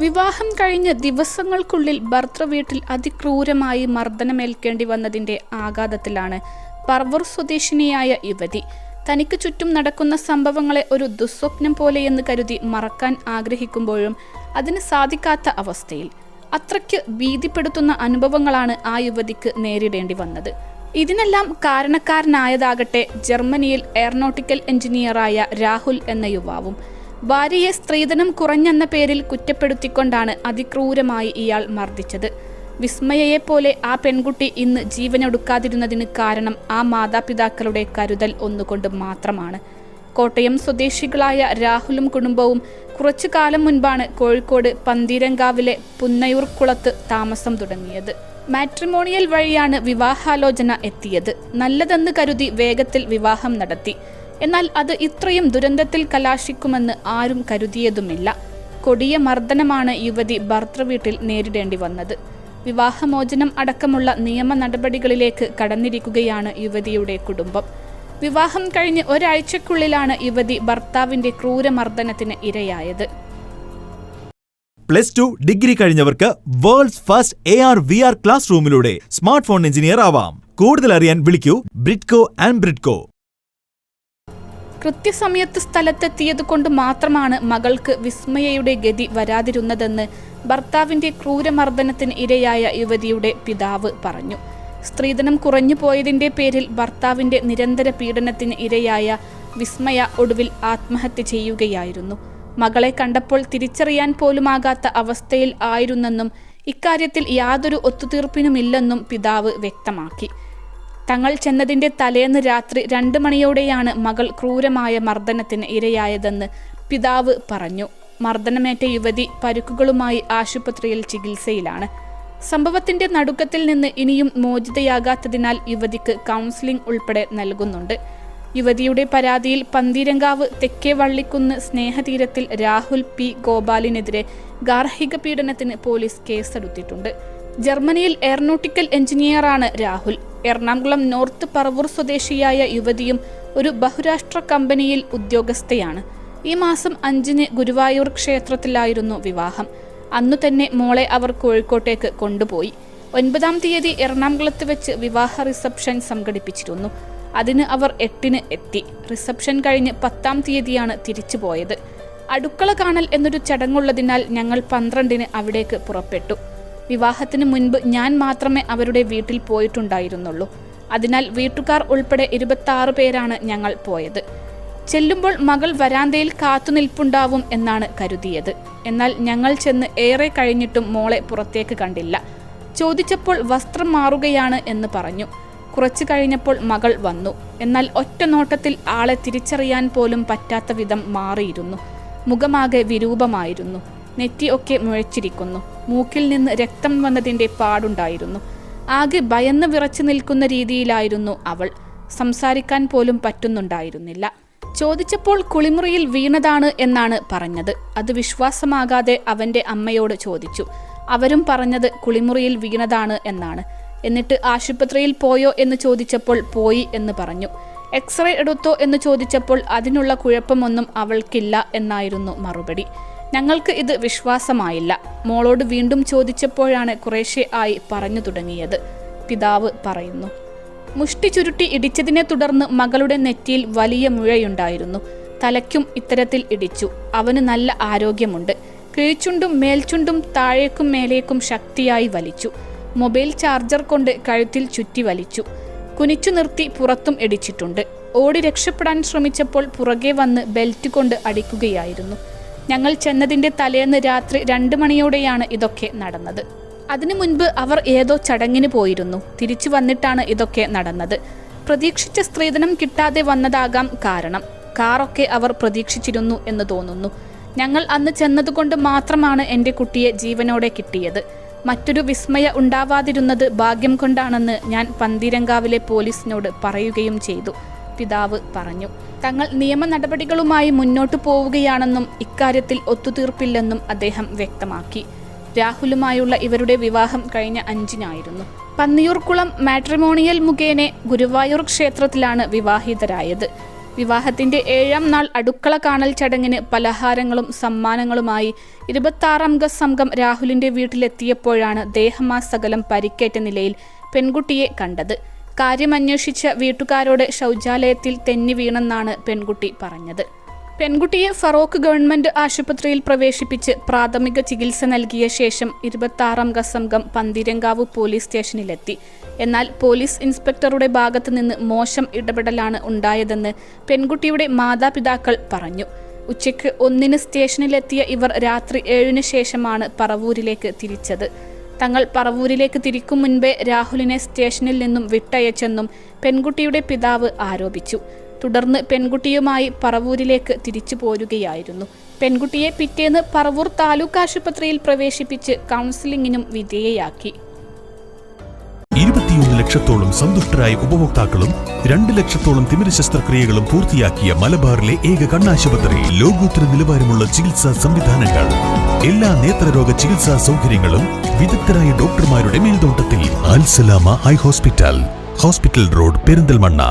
വിവാഹം കഴിഞ്ഞ് ദിവസങ്ങൾക്കുള്ളിൽ ഭർതൃവീട്ടിൽ അതിക്രൂരമായി മർദ്ദനമേൽക്കേണ്ടി വന്നതിന്റെ ആഘാതത്തിലാണ് പറവൂർ സ്വദേശിനിയായ യുവതി. തനിക്ക് ചുറ്റും നടക്കുന്ന സംഭവങ്ങളെ ഒരു ദുസ്വപ്നം പോലെയെന്ന് കരുതി മറക്കാൻ ആഗ്രഹിക്കുമ്പോഴും അതിന് സാധിക്കാത്ത അവസ്ഥയിൽ അത്രയ്ക്ക് ഭീതിപ്പെടുത്തുന്ന അനുഭവങ്ങളാണ് ആ യുവതിക്ക് നേരിടേണ്ടി വന്നത്. ഇതിനെല്ലാം കാരണക്കാരനായതാകട്ടെ ജർമ്മനിയിൽ എയറോനോട്ടിക്കൽ എഞ്ചിനീയറായ രാഹുൽ എന്ന യുവാവും. ഭാര്യയെ സ്ത്രീധനം കുറഞ്ഞെന്ന പേരിൽ കുറ്റപ്പെടുത്തിക്കൊണ്ടാണ് അതിക്രൂരമായി ഇയാൾ മർദ്ദിച്ചത്. വിസ്മയയെപ്പോലെ ആ പെൺകുട്ടി ഇന്ന് ജീവനൊടുക്കാതിരുന്നതിന് കാരണം ആ മാതാപിതാക്കളുടെ കരുതൽ ഒന്നുകൊണ്ട് മാത്രമാണ്. കോട്ടയം സ്വദേശികളായ രാഹുലും കുടുംബവും കുറച്ചു കാലം മുൻപാണ് കോഴിക്കോട് പന്തീരങ്കാവിലെ പുന്നയൂർക്കുളത്ത് താമസം തുടങ്ങിയത്. മാട്രിമോണിയൽ വഴിയാണ് വിവാഹാലോചന എത്തിയത്. നല്ലതെന്ന് കരുതി വേഗത്തിൽ വിവാഹം നടത്തി. എന്നാൽ അത് ഇത്രയും ദുരന്തത്തിൽ കലാശിക്കുമെന്ന് ആരും കരുതിയതുമില്ല. കൊടിയ മർദ്ദനമാണ് യുവതി ഭർതൃവീട്ടിൽ നേരിടേണ്ടി വന്നത്. വിവാഹമോചനം അടക്കമുള്ള നിയമ നടപടികളിലേക്ക് കടന്നിരിക്കുകയാണ് യുവതിയുടെ കുടുംബം. വിവാഹം കഴിഞ്ഞ് ഒരാഴ്ചക്കുള്ളിലാണ് യുവതി ഭർത്താവിന്റെ ക്രൂരമർദ്ദനത്തിന് ഇരയായത്. +2 ഡിഗ്രി കഴിഞ്ഞവർക്ക് world's first AR VR class റൂമിലൂടെ സ്മാർട്ട് ഫോൺ എഞ്ചിനീയർ ആവാം. കൂടുതൽ അറിയാൻ വിളിക്കൂ ബ്രിഡ്കോ ആൻഡ് ബ്രിഡ്കോ. കൃത്യസമയത്ത് സ്ഥലത്തെത്തിയത് കൊണ്ട് മാത്രമാണ് മകൾക്ക് വിസ്മയയുടെ ഗതി വരാതിരുന്നതെന്ന് ഭർത്താവിന്റെ ക്രൂരമർദ്ദനത്തിന് ഇരയായ യുവതിയുടെ പിതാവ് പറഞ്ഞു. സ്ത്രീധനം കുറഞ്ഞു പോയതിന്റെ പേരിൽ ഭർത്താവിന്റെ നിരന്തര പീഡനത്തിന് ഇരയായ വിസ്മയ ഒടുവിൽ ആത്മഹത്യ ചെയ്യുകയായിരുന്നു. മകളെ കണ്ടപ്പോൾ തിരിച്ചറിയാൻ പോലുമാകാത്ത അവസ്ഥയിൽ ആയിരുന്നെന്നും ഇക്കാര്യത്തിൽ യാതൊരു ഒത്തുതീർപ്പിനുമില്ലെന്നും പിതാവ് വ്യക്തമാക്കി. തങ്ങൾ ചെന്നതിന്റെ തലേന്ന് രാത്രി 2 മണിയോടെയാണ് മകൾ ക്രൂരമായ മർദ്ദനത്തിന് ഇരയായതെന്ന് പിതാവ് പറഞ്ഞു. മർദ്ദനമേറ്റ യുവതി പരുക്കുകളുമായി ആശുപത്രിയിൽ ചികിത്സയിലാണ്. സംഭവത്തിന്റെ നടുക്കത്തിൽ നിന്ന് ഇനിയും മോചിതയാകാത്തതിനാൽ യുവതിക്ക് കൗൺസിലിംഗ് ഉൾപ്പെടെ നൽകുന്നുണ്ട്. യുവതിയുടെ പരാതിയിൽ പന്തീരങ്കാവ് തെക്കേ വള്ളിക്കുന്ന് സ്നേഹതീരത്തിൽ രാഹുൽ P. ഗോപാലിനെതിരെ ഗാർഹിക പീഡനത്തിന് പോലീസ് കേസെടുത്തിട്ടുണ്ട്. ജർമ്മനിയിൽ എയറോനോട്ടിക്കൽ എഞ്ചിനീയറാണ് രാഹുൽ. എറണാകുളം നോർത്ത് പറവൂർ സ്വദേശിയായ യുവതിയും ഒരു ബഹുരാഷ്ട്ര കമ്പനിയിൽ ഉദ്യോഗസ്ഥയാണ്. ഈ മാസം 5-ന് ഗുരുവായൂർ ക്ഷേത്രത്തിലായിരുന്നു വിവാഹം. അന്നു തന്നെ മോളെ അവർ കോഴിക്കോട്ടേക്ക് കൊണ്ടുപോയി. 9-ാം തീയതി എറണാകുളത്ത് വെച്ച് വിവാഹ റിസപ്ഷൻ സംഘടിപ്പിച്ചിരുന്നു. അതിന് അവർ 8-ന് എത്തി. റിസപ്ഷൻ കഴിഞ്ഞ് 10-ാം തീയതിയാണ് തിരിച്ചു പോയത്. അടുക്കള കാണൽ എന്നൊരു ചടങ്ങുള്ളതിനാൽ ഞങ്ങൾ 12-ന് അവിടേക്ക് പുറപ്പെട്ടു. വിവാഹത്തിന് മുൻപ് ഞാൻ മാത്രമേ അവരുടെ വീട്ടിൽ പോയിട്ടുണ്ടായിരുന്നുള്ളൂ. അതിനാൽ വീട്ടുകാർ ഉൾപ്പെടെ 26 പേരാണ് ഞങ്ങൾ പോയത്. ചെല്ലുമ്പോൾ മകൾ വരാന്തയിൽ കാത്തുനിൽപ്പുണ്ടാവും എന്നാണ് കരുതിയത്. എന്നാൽ ഞങ്ങൾ ചെന്ന് ഏറെ കഴിഞ്ഞിട്ടും മോളെ പുറത്തേക്ക് കണ്ടില്ല. ചോദിച്ചപ്പോൾ വസ്ത്രം മാറുകയാണ് എന്ന് പറഞ്ഞു. കുറച്ചു കഴിഞ്ഞപ്പോൾ മകൾ വന്നു. എന്നാൽ ഒറ്റ നോട്ടത്തിൽ ആളെ തിരിച്ചറിയാൻ പോലും പറ്റാത്ത വിധം മാറിയിരുന്നു. മുഖമാകെ വിരൂപമായിരുന്നു. നെറ്റി ഒക്കെ മുഴച്ചിരിക്കുന്നു. മൂക്കിൽ നിന്ന് രക്തം വന്നതിന്റെ പാടുണ്ടായിരുന്നു. ആകെ ഭയന്ന് വിറച്ചു നിൽക്കുന്ന രീതിയിലായിരുന്നു അവൾ. സംസാരിക്കാൻ പോലും പറ്റുന്നുണ്ടായിരുന്നില്ല. ചോദിച്ചപ്പോൾ കുളിമുറിയിൽ വീണതാണ് എന്നാണ് പറഞ്ഞത്. അത് വിശ്വാസമാകാതെ അവന്റെ അമ്മയോട് ചോദിച്ചു. അവരും പറഞ്ഞത് കുളിമുറിയിൽ വീണതാണ് എന്നാണ്. എന്നിട്ട് ആശുപത്രിയിൽ പോയോ എന്ന് ചോദിച്ചപ്പോൾ പോയി എന്ന് പറഞ്ഞു. എക്സ്റേ എടുത്തോ എന്ന് ചോദിച്ചപ്പോൾ അതിനുള്ള കുഴപ്പമൊന്നും അവൾക്കില്ല എന്നായിരുന്നു മറുപടി. ഞങ്ങൾക്ക് ഇത് വിശ്വാസമായില്ല. മോളോട് വീണ്ടും ചോദിച്ചപ്പോഴാണ് കുറേശ്ശെ ആയി പറഞ്ഞു തുടങ്ങിയത്, പിതാവ് പറയുന്നു. മുഷ്ടി ചുരുട്ടി ഇടിച്ചതിനെ തുടർന്ന് മകളുടെ നെറ്റിയിൽ വലിയ മുഴയുണ്ടായിരുന്നു. തലയ്ക്കും ഇത്തരത്തിൽ ഇടിച്ചു. അവന് നല്ല ആരോഗ്യമുണ്ട്. കീഴ്ചുണ്ടും മേൽചുണ്ടും താഴേക്കും മേലേക്കും ശക്തിയായി വലിച്ചു. മൊബൈൽ ചാർജർ കൊണ്ട് കഴുത്തിൽ ചുറ്റി വലിച്ചു. കുനിച്ചു നിർത്തി പുറത്തും ഇടിച്ചിട്ടുണ്ട്. ഓടി രക്ഷപ്പെടാൻ ശ്രമിച്ചപ്പോൾ പുറകെ വന്ന് ബെൽറ്റ് കൊണ്ട് അടിക്കുകയായിരുന്നു. ഞങ്ങൾ ചെന്നതിന്റെ തലേന്ന് രാത്രി 2 മണിയോടെയാണ് ഇതൊക്കെ നടന്നത്. അതിനു മുൻപ് അവർ ഏതോ ചടങ്ങിന് പോയിരുന്നു. തിരിച്ചു വന്നിട്ടാണ് ഇതൊക്കെ നടന്നത്. പ്രതീക്ഷിച്ച സ്ത്രീധനം കിട്ടാതെ വന്നതാകാം കാരണം. കാറൊക്കെ അവർ പ്രതീക്ഷിച്ചിരുന്നു എന്ന് തോന്നുന്നു. ഞങ്ങൾ അന്ന് ചെന്നതുകൊണ്ട് മാത്രമാണ് എൻ്റെ കുട്ടിയെ ജീവനോടെ കിട്ടിയത്. മറ്റൊരു വിസ്മയ ഉണ്ടാവാതിരുന്നത് ഭാഗ്യം കൊണ്ടാണെന്ന് ഞാൻ പന്തീരങ്കാവിലെ പോലീസിനോട് പറയുകയും ചെയ്തു, പിതാവ് പറഞ്ഞു. തങ്ങൾ നിയമ നടപടികളുമായി മുന്നോട്ടു പോവുകയാണെന്നും ഇക്കാര്യത്തിൽ ഒത്തുതീർപ്പില്ലെന്നും അദ്ദേഹം വ്യക്തമാക്കി. രാഹുലുമായുള്ള ഇവരുടെ വിവാഹം കഴിഞ്ഞ 5-നായിരുന്നു. പന്നിയൂർക്കുളം മാട്രിമോണിയൽ മുഖേന ഗുരുവായൂർ ക്ഷേത്രത്തിലാണ് വിവാഹിതരായത്. വിവാഹത്തിന്റെ 7ാം നാൾ അടുക്കള കാണൽ ചടങ്ങിന് പലഹാരങ്ങളും സമ്മാനങ്ങളുമായി 26-അംഗ സംഘം രാഹുലിന്റെ വീട്ടിലെത്തിയപ്പോഴാണ് ദേഹമാസകലം പരിക്കേറ്റ നിലയിൽ പെൺകുട്ടിയെ കണ്ടത്. കാര്യമന്വേഷിച്ച വീട്ടുകാരോട് ശൗചാലയത്തിൽ തെന്നി വീണെന്നാണ് പെൺകുട്ടി പറഞ്ഞത്. പെൺകുട്ടിയെ ഫറോക്ക് ഗവൺമെന്റ് ആശുപത്രിയിൽ പ്രവേശിപ്പിച്ച് പ്രാഥമിക ചികിത്സ നൽകിയ ശേഷം 26-അംഗ സംഘം പന്തീരങ്കാവ് പോലീസ് സ്റ്റേഷനിലെത്തി. എന്നാൽ പോലീസ് ഇൻസ്പെക്ടറുടെ ഭാഗത്തു നിന്ന് മോശം ഇടപെടലാണ് ഉണ്ടായതെന്ന് പെൺകുട്ടിയുടെ മാതാപിതാക്കൾ പറഞ്ഞു. ഉച്ചയ്ക്ക് 1-ന് സ്റ്റേഷനിലെത്തിയ ഇവർ രാത്രി 7-ന് ശേഷമാണ് പറവൂരിലേക്ക് തിരിച്ചത്. തങ്ങൾ പറവൂരിലേക്ക് തിരിക്കും മുൻപേ രാഹുലിനെ സ്റ്റേഷനിൽ നിന്നും വിട്ടയച്ചെന്നും പെൺകുട്ടിയുടെ പിതാവ് ആരോപിച്ചു. തുടർന്ന് പെൺകുട്ടിയുമായി പറവൂരിലേക്ക് തിരിച്ചു പോരുകയായിരുന്നു. പെൺകുട്ടിയെ പിറ്റേന്ന് പറവൂർ താലൂക്ക് ആശുപത്രിയിൽ പ്രവേശിപ്പിച്ച് കൗൺസിലിംഗിനും വിധേയയാക്കി. 21 ലക്ഷത്തോളം സന്തുഷ്ടരായ ഉപഭോക്താക്കളും 2 ലക്ഷത്തോളം തിമിര ശസ്ത്രക്രിയകളും പൂർത്തിയാക്കിയ മലബാറിലെ ഏക കണ്ണാശുപത്രി. ലോകോത്തര നിലവാരമുള്ള ചികിത്സാ സംവിധാനങ്ങൾ, എല്ലാ നേത്രരോഗ ചികിത്സാ സൗകര്യങ്ങളും വിദഗ്ധരായ ഡോക്ടർമാരുടെ മേൽനോട്ടത്തിൽ. Al Salama high hospital, hospital road, Perinthalmanna.